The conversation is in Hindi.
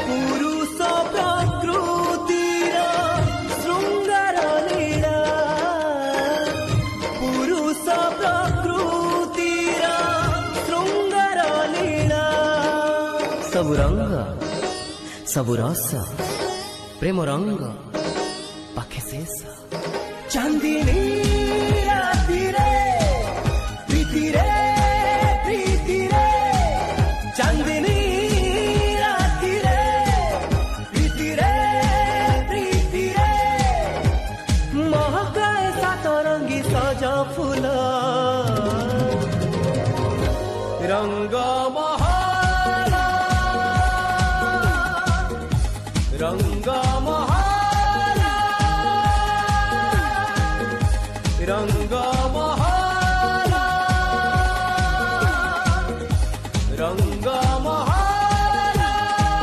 पुरुष प्रकृतिर शृंगार लीला पुरुष प्रकृतिर शृंगार लीला सबु रंग सबु रस प्रेम रंग पाखे शेष चांदिनी राति रे प्रीति रे प्रीति रे चांदिनी राति रे प्रीति रे प्रीति रे महकाए सातरंगी सजा फूल रंग महल रंग